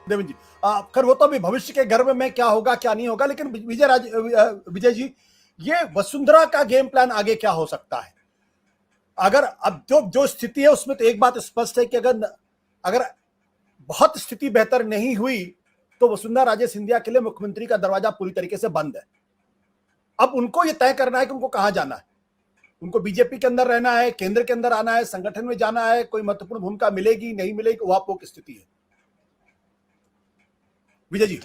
देवेंद्र जी, खैर वो तो अभी भविष्य के गर्भ में क्या होगा क्या नहीं होगा, लेकिन विजय जी, ये वसुंधरा का गेम प्लान आगे क्या हो सकता है? अगर अब जो स्थिति है उसमें तो एक बात स्पष्ट है कि अगर अगर बहुत स्थिति बेहतर नहीं हुई तो वसुंधरा राजे सिंधिया के लिए मुख्यमंत्री का दरवाजा पूरी तरीके से बंद है। अब उनको ये तय करना है कि उनको कहां जाना है। उनको बीजेपी के अंदर रहना है, केंद्र के अंदर आना है, संगठन में जाना है, कोई महत्वपूर्ण भूमिका मिलेगी नहीं मिलेगी, वो आपको की स्थिति है विजय जी?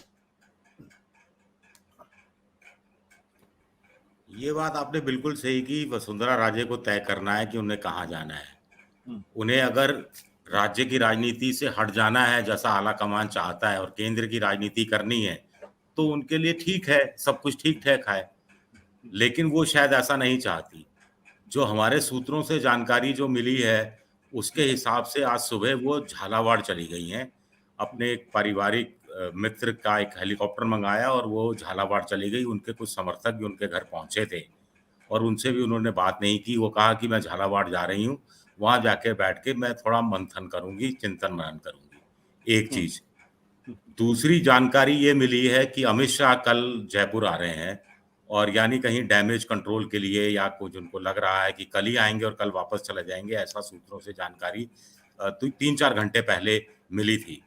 ये बात आपने बिल्कुल सही की। वसुंधरा राजे को तय करना है कि उन्हें कहाँ जाना है। उन्हें अगर राज्य की राजनीति से हट जाना है जैसा आलाकमान चाहता है और केंद्र की राजनीति करनी है तो उनके लिए ठीक है, सब कुछ ठीक ठाक है, लेकिन वो शायद ऐसा नहीं चाहती। जो हमारे सूत्रों से जानकारी जो मिली है उसके हिसाब से आज सुबह वो झालावाड़ चली गई हैं। अपने एक पारिवारिक मित्र का एक हेलीकॉप्टर मंगाया और वो झालावाड़ चली गई। उनके कुछ समर्थक भी उनके घर पहुंचे थे और उनसे भी उन्होंने बात नहीं की। वो कहा कि मैं झालावाड़ जा रही हूँ, वहां जाके बैठ के मैं थोड़ा मंथन करूंगी, चिंतन मनन करूंगी। एक चीज। दूसरी जानकारी ये मिली है कि अमित शाह कल जयपुर आ रहे हैं और यानी कहीं डैमेज कंट्रोल के लिए या कुछ उनको लग रहा है कि कल ही आएंगे और कल वापस चले जाएंगे, ऐसा सूत्रों से जानकारी 3-4 घंटे पहले मिली थी।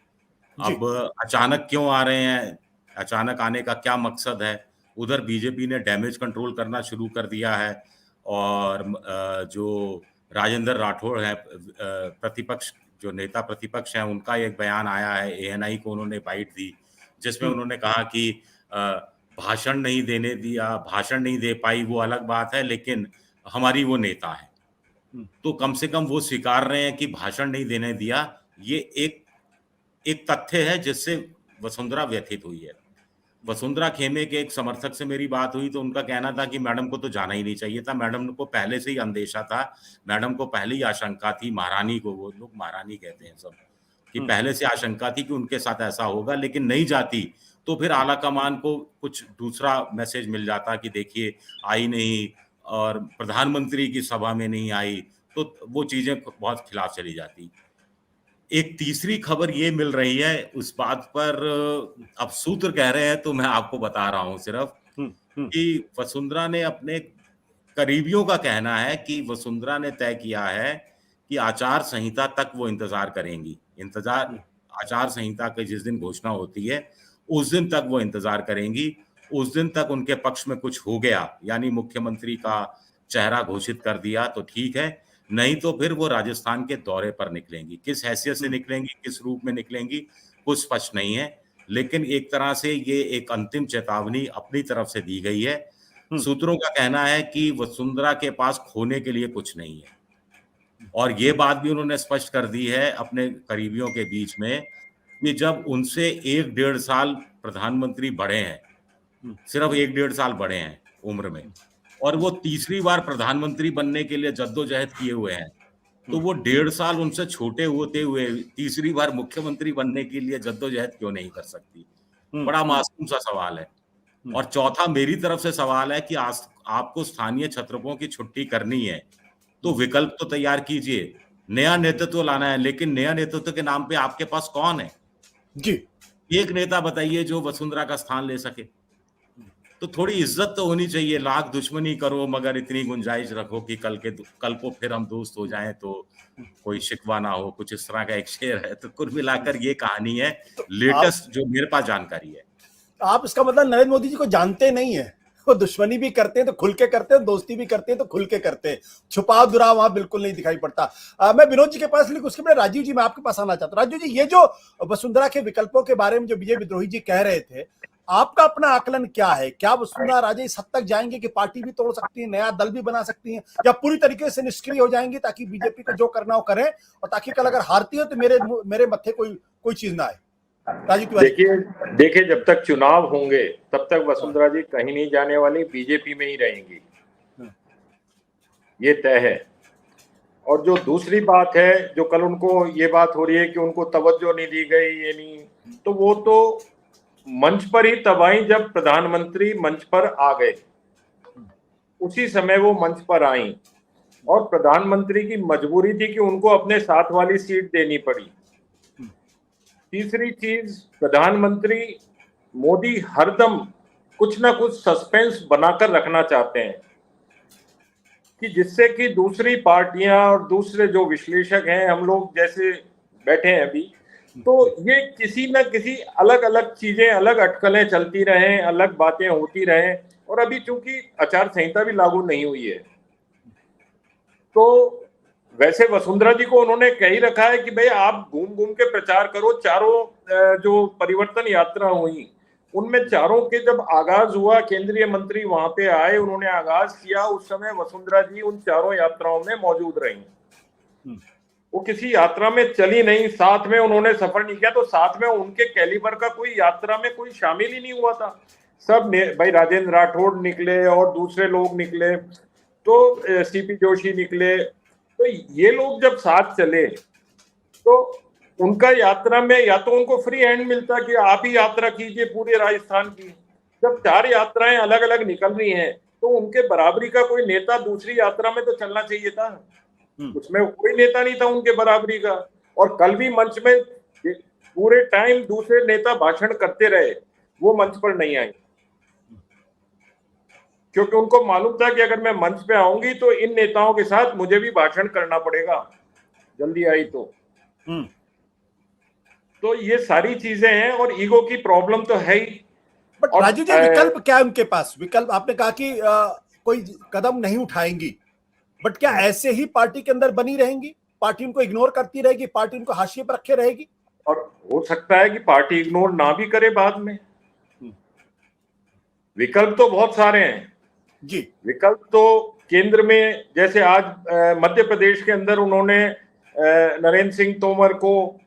अब अचानक क्यों आ रहे हैं, अचानक आने का क्या मकसद है? उधर बीजेपी ने डैमेज कंट्रोल करना शुरू कर दिया है और जो राजेंद्र राठौड़ है, प्रतिपक्ष जो नेता प्रतिपक्ष हैं, उनका एक बयान आया है, एएनआई को उन्होंने बाइट दी जिसमें उन्होंने कहा कि भाषण नहीं देने दिया, भाषण नहीं दे पाई वो अलग बात है, लेकिन हमारी वो नेता है। तो कम से कम वो स्वीकार रहे हैं कि भाषण नहीं देने दिया। ये एक तथ्य है जिससे वसुंधरा व्यथित हुई है। वसुंधरा खेमे के एक समर्थक से मेरी बात हुई तो उनका कहना था कि मैडम को तो जाना ही नहीं चाहिए था, मैडम को पहले से ही अंदेशा था, मैडम को पहले ही आशंका थी, महारानी को, वो लोग महारानी कहते हैं सब, कि पहले से आशंका थी कि उनके साथ ऐसा होगा, लेकिन नहीं जाती तो फिर आलाकमान को कुछ दूसरा मैसेज मिल जाता कि देखिए आई नहीं और प्रधानमंत्री की सभा में नहीं आई, तो वो चीजें बहुत खिलाफ चली जाती। एक तीसरी खबर ये मिल रही है उस बात पर, अब सूत्र कह रहे हैं तो मैं आपको बता रहा हूं सिर्फ कि वसुंधरा ने अपने करीबियों का कहना है कि वसुंधरा ने तय किया है कि आचार संहिता तक वो इंतजार करेंगी। आचार संहिता के जिस दिन घोषणा होती है उस दिन तक वो इंतजार करेंगी। उस दिन तक उनके पक्ष में कुछ हो गया यानी मुख्यमंत्री का चेहरा घोषित कर दिया तो ठीक है, नहीं तो फिर वो राजस्थान के दौरे पर निकलेंगी। किस हैसियत से निकलेंगी, किस रूप में निकलेंगी, कुछ स्पष्ट नहीं है, लेकिन एक तरह से ये एक अंतिम चेतावनी अपनी तरफ से दी गई है। सूत्रों का कहना है कि वसुंधरा के पास खोने के लिए कुछ नहीं है और ये बात भी उन्होंने स्पष्ट कर दी है अपने करीबियों के बीच में कि जब उनसे 1-1.5 साल प्रधानमंत्री बड़े हैं, सिर्फ 1-1.5 साल बड़े हैं उम्र में, और वो तीसरी बार प्रधानमंत्री बनने के लिए जद्दोजहद किए हुए हैं, तो वो 1.5 साल उनसे छोटे होते हुए तीसरी बार मुख्यमंत्री बनने के लिए जद्दोजहद क्यों नहीं कर सकती? बड़ा मासूम सा सवाल है। और चौथा मेरी तरफ से सवाल है कि आपको स्थानीय छत्रपों की छुट्टी करनी है तो विकल्प तो तैयार कीजिए। नया नेतृत्व लाना है, लेकिन नया नेतृत्व के नाम पे आपके पास कौन है? जी, एक नेता बताइए जो वसुंधरा का स्थान ले सके। तो थोड़ी इज्जत तो होनी चाहिए। लाख दुश्मनी करो मगर इतनी गुंजाइश रखो कि कल को फिर हम दोस्त हो जाएं तो कोई शिकवा ना हो। कुछ इस तरह का एक शेर है। तो कुल मिलाकर ये कहानी है, तो लेटेस्ट जो मेरे पास जानकारी है। आप इसका मतलब नरेंद्र मोदी जी को जानते नहीं है। वो दुश्मनी भी करते हैं तो खुल के करते हैं, दोस्ती भी करते हैं तो खुल के करते हैं। छुपाव दुराव वहां बिल्कुल नहीं दिखाई पड़ता। मैं विनोद जी के पास, लेकिन उसके पहले राजीव जी मैं आपके पास आना चाहता हूँ। राजीव जी, ये जो वसुंधरा के विकल्पों के बारे में जो विजय विद्रोही जी कह रहे थे, आपका अपना आकलन क्या है? क्या वसुंधरा राजे इस हद तक जाएंगे कि पार्टी भी तोड़ सकती है, नया दल भी बना सकती है, या पूरी तरीके से निष्क्रिय हो जाएंगी ताकि बीजेपी को जो करना हो करें और ताकि कल अगर हारती है तो मेरे मत्थे कोई चीज ना आए? देखिए जब तक चुनाव होंगे तब तक वसुंधरा जी कहीं नहीं जाने वाली, बीजेपी में ही रहेंगी, ये तय है। और जो दूसरी बात है, जो कल उनको ये बात हो रही है कि उनको तवज्जो नहीं दी गई, ये नहीं, तो वो तो मंच पर ही तब आई जब प्रधानमंत्री मंच पर आ गए, उसी समय वो मंच पर आई और प्रधानमंत्री की मजबूरी थी कि उनको अपने साथ वाली सीट देनी पड़ी, तीसरी चीज, प्रधानमंत्री मोदी हरदम कुछ ना कुछ सस्पेंस बनाकर रखना चाहते हैं कि जिससे कि दूसरी पार्टियां और दूसरे जो विश्लेषक हैं, हम लोग जैसे बैठे हैं अभी, तो ये किसी न किसी अलग अलग चीजें, अलग अटकलें चलती रहें, अलग बातें होती रहें। और अभी चूंकि आचार संहिता भी लागू नहीं हुई है, तो वैसे वसुंधरा जी को उन्होंने कह ही रखा है कि भाई आप घूम घूम के प्रचार करो। चारों जो परिवर्तन यात्रा हुई उनमें चारों के जब आगाज हुआ, केंद्रीय मंत्री वहां पे आए, उन्होंने आगाज किया, उस समय वसुंधरा जी उन चारों यात्राओं में मौजूद रही। वो किसी यात्रा में चली नहीं, साथ में उन्होंने सफर नहीं किया, तो साथ में उनके कैलिबर का कोई यात्रा में कोई शामिल ही नहीं हुआ था। सब भाई राजेंद्र राठौड़ निकले और दूसरे लोग निकले, तो सीपी जोशी निकले, तो ये लोग जब साथ चले तो उनका यात्रा में या तो उनको फ्री हैंड मिलता कि आप ही यात्रा कीजिए पूरे राजस्थान की। जब चार यात्राएं अलग अलग निकल रही हैं तो उनके बराबरी का कोई नेता दूसरी यात्रा में तो चलना चाहिए था। उसमें कोई नेता नहीं था उनके बराबरी का। और कल भी मंच में पूरे टाइम दूसरे नेता भाषण करते रहे, वो मंच पर नहीं आए, क्योंकि उनको मालूम था कि अगर मैं मंच पे आऊंगी तो इन नेताओं के साथ मुझे भी भाषण करना पड़ेगा, जल्दी आई तो ये सारी चीजें हैं और ईगो की प्रॉब्लम तो है ही। बट राजीव जी, विकल्प क्या है उनके पास? विकल्प आपने कहा कि कोई कदम नहीं उठाएंगी, बट क्या ऐसे ही पार्टी के अंदर बनी रहेंगी? पार्टी उनको इग्नोर करती रहेगी, पार्टी उनको हाशिए पर रखे रहेगी? और हो सकता है कि पार्टी इग्नोर ना भी करे बाद में। विकल्प तो बहुत सारे हैं जी। विकल्प तो केंद्र में, जैसे आज मध्य प्रदेश के अंदर उन्होंने नरेंद्र सिंह तोमर को,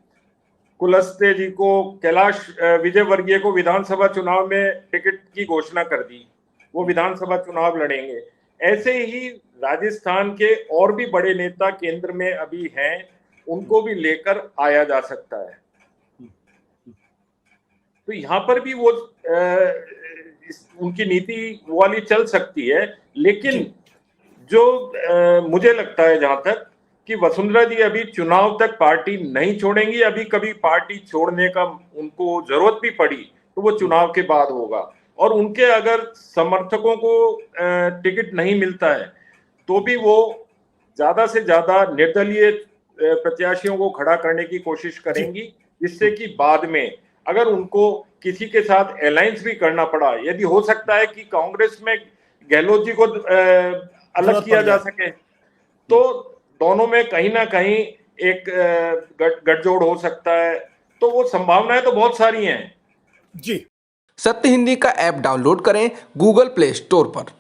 कुलस्ते जी को, कैलाश विजयवर्गीय को विधानसभा चुनाव में टिकट की घोषणा कर दी, वो विधानसभा चुनाव लड़ेंगे। ऐसे ही राजस्थान के और भी बड़े नेता केंद्र में अभी हैं, उनको भी लेकर आया जा सकता है। तो यहाँ पर भी वो उनकी नीति वो वाली चल सकती है। लेकिन जो मुझे लगता है जहां तक कि वसुंधरा जी अभी चुनाव तक पार्टी नहीं छोड़ेंगी। अभी कभी पार्टी छोड़ने का उनको जरूरत भी पड़ी तो वो चुनाव के बाद होगा। और उनके अगर समर्थकों को टिकट नहीं मिलता है तो भी वो ज्यादा से ज्यादा निर्दलीय प्रत्याशियों को खड़ा करने की कोशिश करेंगी, जिससे कि बाद में अगर उनको किसी के साथ अलायंस भी करना पड़ा, यदि हो सकता है कि कांग्रेस में गहलोत जी को अलग किया जा सके, तो दोनों में कहीं ना कहीं एक गठजोड़ हो सकता है। तो वो संभावनाएं तो बहुत सारी हैं। जी। सत्य हिंदी का ऐप डाउनलोड करें गूगल प्ले स्टोर पर।